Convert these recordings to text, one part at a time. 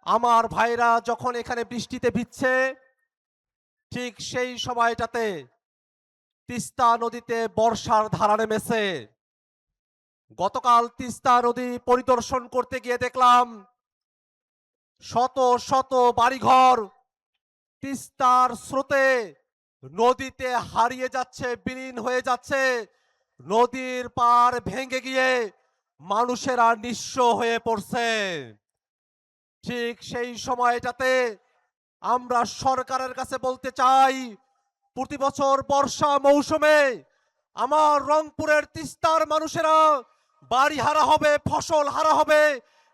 আমার ভাইরা যখন এখানে বৃষ্টিতে ভিজছে, ঠিক সেই সময়টাতে তিস্তা নদীতে বর্ষার ধারা নেমেছে। গতকাল তিস্তা নদী পরিদর্শন করতে গিয়ে দেখলাম শত শত বাড়িঘর তিস্তার স্রোতে নদীতে হারিয়ে যাচ্ছে, বিলীন হয়ে যাচ্ছে। নদীর পার ভেঙে গিয়ে মানুষেরা নিঃস্ব হয়ে পড়ছে। ঠিক সেই সময়টাতে আমরা সরকারের কাছে বলতে চাই, প্রতি বছর বর্ষা মৌসুমে আমার রংপুরের তিস্তার মানুষেরা বাড়ি হারা হবে, ফসল হারা হবে,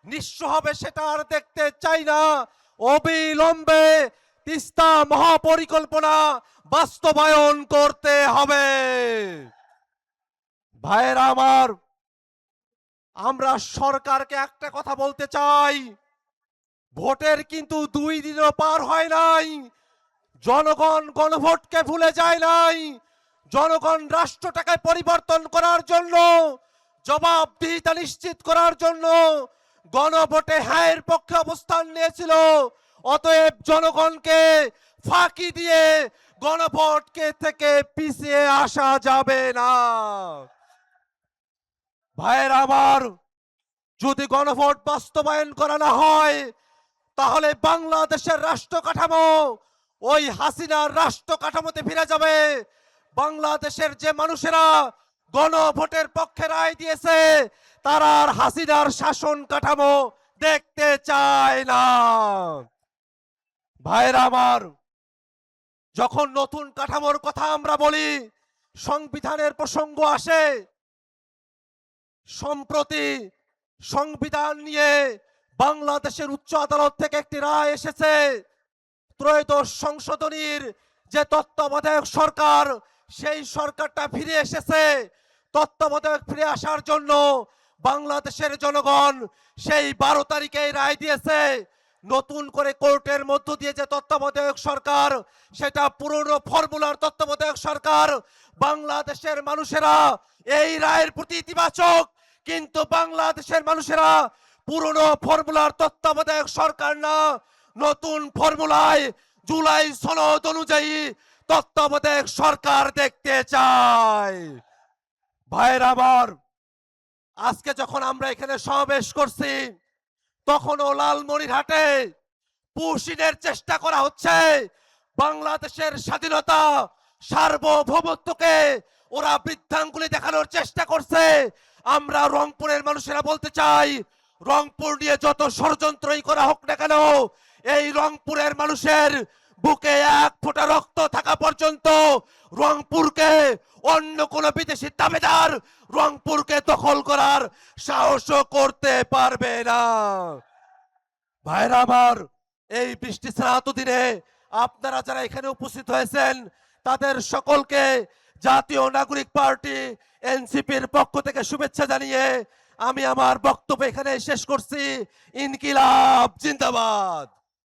নিঃস্ব হবে, সেটা আর দেখতে চাই না। অবিলম্বে তিস্তা মহাপরিকল্পনা বাস্তবায়ন করতে হবে। ভাইয়েরা আমার, আমরা সরকারকে একটা কথা বলতে চাই, ভোটের কিন্তু 2 দিনও পার হয় নাই, জনগণ গণভোটকে ভুলে যায় নাই। জনগণ রাষ্ট্রটাকে পরিবর্তন করার জন্য, জবাবদিহিতা নিশ্চিত করার জন্য গণভোটে হ্যাঁর পক্ষে অবস্থান নিয়েছিল। অতএব জনগণকে ফাঁকি দিয়ে গণভোটকে থেকে পিছিয়ে আসা যাবে না। ভাইয়ের আমার, যদি গণভোট বাস্তবায়ন করা না হয়, তাহলে বাংলাদেশের রাষ্ট্র কাঠামো ওই হাসিনার রাষ্ট্র কাঠামোতে ফিরে যাবে। বাংলাদেশের যে মানুষেরা গণভোটের পক্ষে রায় দিয়েছে, তারা আর হাসিনার শাসন কাঠামো দেখতে চায় না। ভাইরা আমার, যখন নতুন কাঠামোর কথা আমরা বলি, সংবিধানের প্রসঙ্গ আসে, সম্প্রতি সংবিধান নিয়ে বাংলাদেশের উচ্চ আদালত থেকে একটি রায় এসেছে। ত্রয়োদশ সংশোধনীর যে তত্ত্বাবধায়ক সরকার, সেই সরকারটা ফিরে এসেছে। তত্ত্বাবধায়ক ফিরে আসার জন্য বাংলাদেশের জনগণ সেই 12 তারিখে রায় দিয়েছে। নতুন করে কোর্টের মধ্য দিয়ে যে তত্ত্বাবধায়ক সরকার, সেটা পুরনো ফর্মুলার তত্ত্বাবধায়ক সরকার। বাংলাদেশের মানুষেরা এই রায়ের প্রতি ইতিবাচক, কিন্তু বাংলাদেশের মানুষেরা পুরনো ফর্মুলার তত্ত্বাবধায়ক সরকার না, নতুন ফর্মুলায় জুলাই সনদ অনুযায়ী তত্ত্বাবধায়ক সরকার দেখতে চায়। ভাইয়ের আমার, আজকে যখন আমরা এখানে সমাবেশ করছি, তখনও লালমনিরহাটে পুশিনের চেষ্টা করা হচ্ছে। বাংলাদেশের স্বাধীনতা, সার্বভৌমত্বকে ওরা বৃদ্ধাঙ্গুলি দেখানোর চেষ্টা করছে। আমরা রংপুরের মানুষেরা বলতে চাই, রংপুর নিয়ে যত ষড়যন্ত্রই করা হোক না কেন, এই রংপুরের মানুষের বুকে 1 ফোঁটা রক্ত থাকা পর্যন্ত রংপুরকে অন্য কোন বিদেশি দাবিদার রংপুরকে দখল করার সাহসও করতে পারবে না। ভাইরা আমার, এই বৃষ্টি স্নাত দিনে আপনারা যারা এখানে উপস্থিত হয়েছেন, তাদের সকলকে জাতীয় নাগরিক পার্টি এনসিপির পক্ষ থেকে শুভেচ্ছা জানিয়ে আমি আমার বক্তব্য এখানে শেষ করছি। ইনকিলাব জিন্দাবাদ।